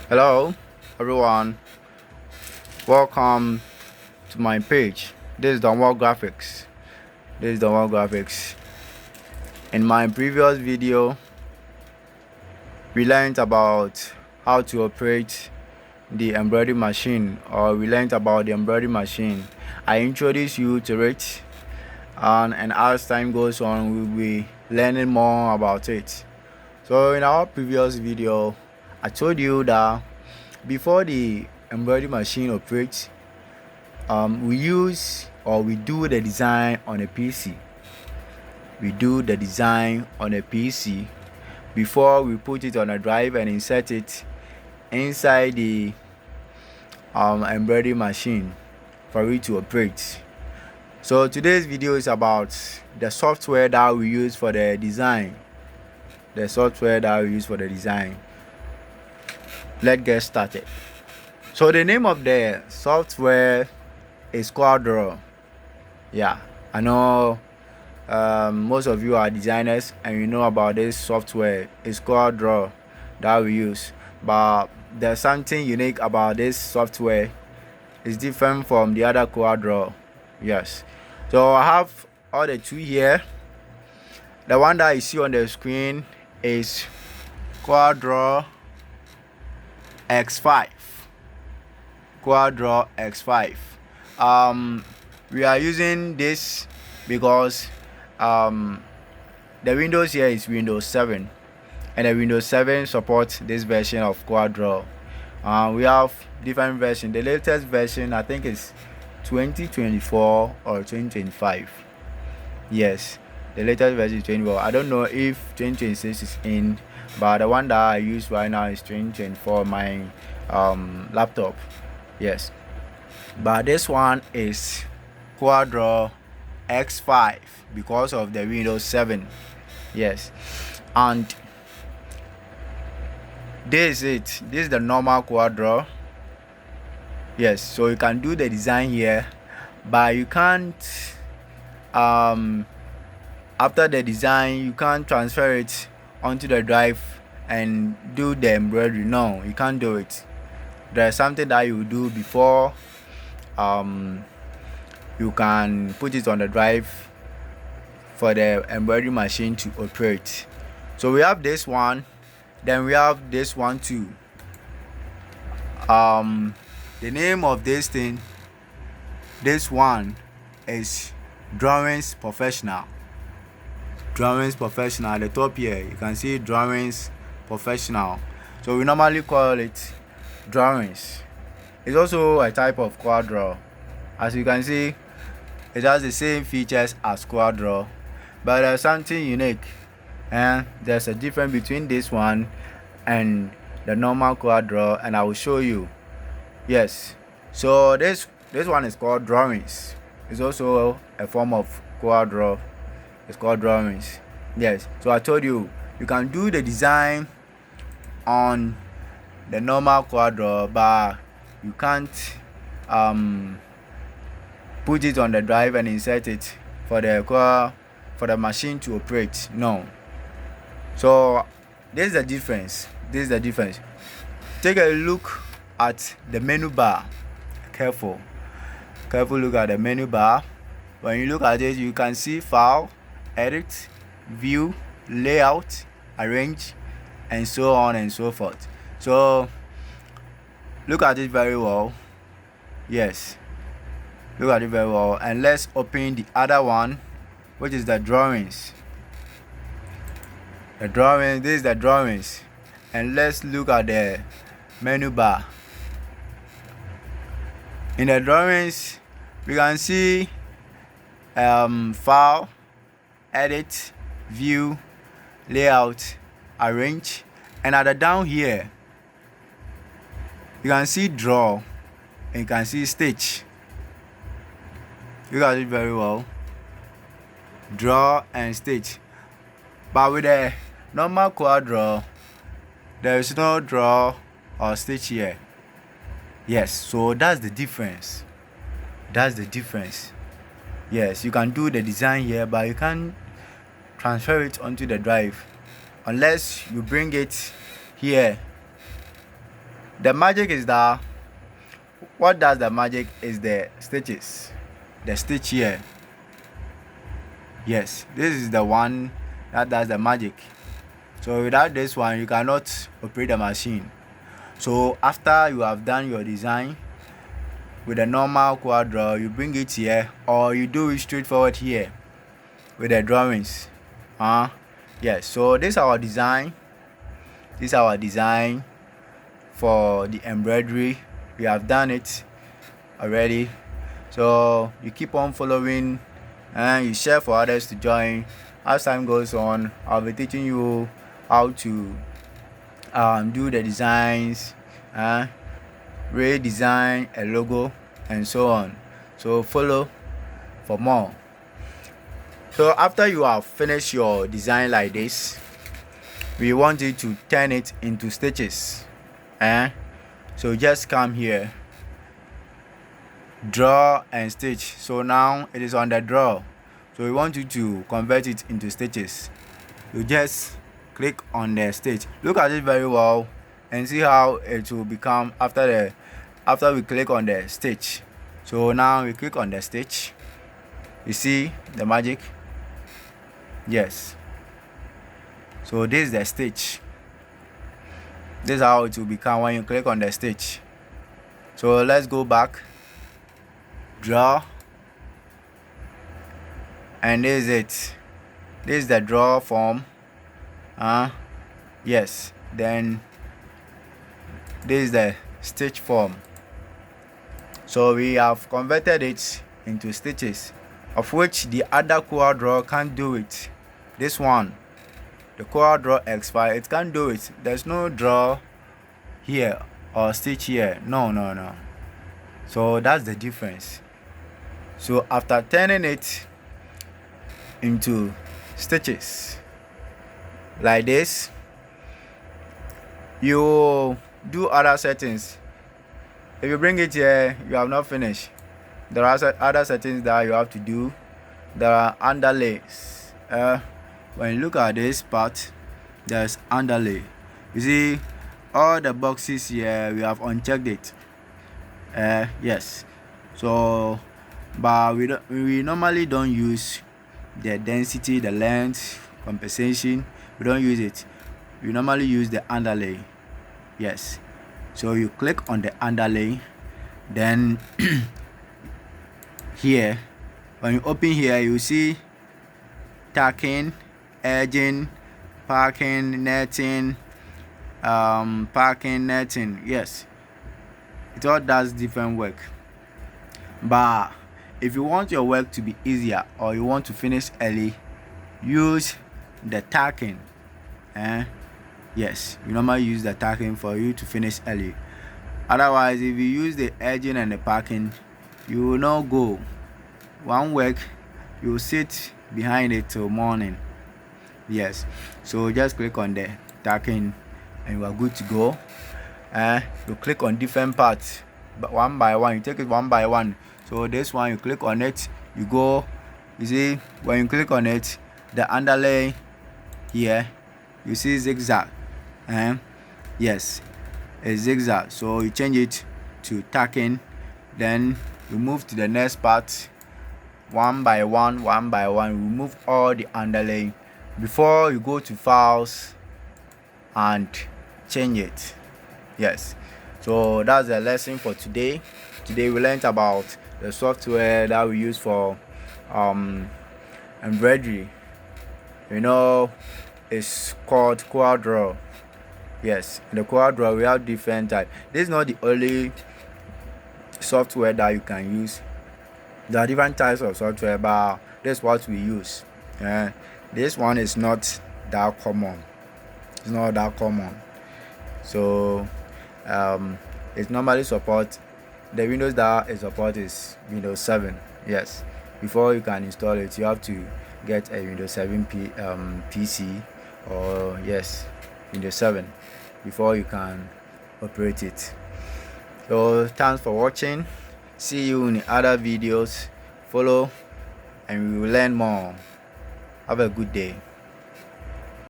Hello everyone, welcome to my page. This is Graphics. In my previous video we learned about how to operate the embroidery machine, or we learned about the embroidery machine. I introduced you to it, and as time goes on we'll be learning more about it. So in our previous video I told you that before the embroidery machine operates, we do the design on a PC. We do the design on a PC before we put it on a drive and insert it inside the embroidery machine for it to operate. So today's video is about the software that we use for the design. Let's get started. So the name of the software is CorelDRAW. Yeah, I know most of you are designers and you know about this software. It's CorelDRAW that we use, but there's something unique about this software. It's different from the other CorelDRAW. Yes, so I have all the two here. The one that you see on the screen is CorelDRAW X5. CorelDRAW X5. We are using this because the Windows here is Windows 7, and the Windows 7 supports this version of CorelDRAW. We have different versions. The latest version I think is 2024 or 2025. Yes, the latest version is 24. I don't know if 2026 is in, but the one that I use right now is 2024, my laptop. Yes, but this one is CorelDRAW X5 because of the Windows 7. Yes, and this is it. This is the normal CorelDRAW. Yes, so you can do the design here, but you can't after the design you can't transfer it onto the drive and do the embroidery. No, you can't do it. There's something that you do before you can put it on the drive for the embroidery machine to operate. So we have this one, then we have this one too. The name of this one is Drawings Professional. At the top here you can see Drawings Professional. So we normally call it Drawings. It's also a type of CorelDRAW. As you can see, it has the same features as CorelDRAW, but there's something unique, and there's a difference between this one and the normal CorelDRAW, and I will show you. Yes, so this one is called Drawings. It's also a form of CorelDRAW. It's called Drawings. Yes, so I told you you can do the design on the normal CorelDRAW, but you can't put it on the drive and insert it for the machine to operate. No. So this is the difference. Take a look at the menu bar. Careful look at the menu bar. When you look at it, you can see File, Edit, View, Layout, Arrange, and so on and so forth. So look at it very well. Yes, look at it very well, and let's open the other one, which is the Drawings. This is the Drawings, and let's look at the menu bar. In the Drawings we can see File, Edit, View, Layout, Arrange, and at the down here you can see Draw and you can see Stitch. Look at it very well. Draw and Stitch. But with the normal CorelDRAW, there is no draw or stitch here. Yes, so that's the difference. Yes, you can do the design here, but you can't transfer it onto the drive unless you bring it here The magic is that what does the magic is the stitches, the stitch here. Yes, this is the one that does the magic. So without this one you cannot operate the machine. So after you have done your design with a normal quad draw, you bring it here, or you do it straightforward here with the drawings. Yes, so this is our design. This is our design for the embroidery. We have done it already, so you keep on following and you share for others to join. As time goes on, I'll be teaching you how to do the designs, redesign a logo and so on. So follow for more. So after you have finished your design like this, we want you to turn it into stitches. So just come here, draw and stitch. So now it is on the draw, so we want you to convert it into stitches. You just click on the stitch. Look at it very well and see how it will become after we click on the stitch. So now we click on the stitch. You see the magic? Yes. So this is the stitch. This is how it will become when you click on the stitch. So let's go back, draw, and this is it. This is the draw form. Yes, then this is the stitch form. So we have converted it into stitches, of which the other quad draw can't do it. This one, the quad draw X5, it can't do it. There's no draw here or stitch here. No. So that's the difference. So after turning it into stitches like this, you do other settings. If you bring it here, you have not finished. There are other settings that you have to do. There are underlays. When you look at this part, there's underlay. You see all the boxes here, we have unchecked it. Yes. So but we normally don't use the density, the length, compensation. We don't use it. We normally use the underlay. Yes. So you click on the underlay, then here, when you open here, you see tacking, edging, parking, netting, parking, netting. Yes, it all does different work. But if you want your work to be easier or you want to finish early, use the tacking. Yes, you normally use the tacking for you to finish early. Otherwise, if you use the edging and the parking, you will not go one work, you will sit behind it till morning. Yes, so just click on the tacking and you are good to go. You click on different parts, but one by one, you take it one by one. So this one, you click on it, you go, you see when you click on it, the underlay here, you see zigzag. Yes, a zigzag. So you change it to tacking, then you move to the next part, one by one, remove all the underlay before you go to files and change it. Yes, so that's the lesson for today. Today we learned about the software that we use for embroidery. It's called CorelDRAW. Yes, in the CorelDRAW we have different types. This is not the only software that you can use. There are different types of software, but this is what we use. This one is not that common. It's not that common. So it normally supports the Windows that it supports is Windows 7. Yes, before you can install it, you have to get a Windows 7 PC, or yes, Windows 7, before you can operate it. So thanks for watching. See you in the other videos. Follow and we will learn more. Have a good day.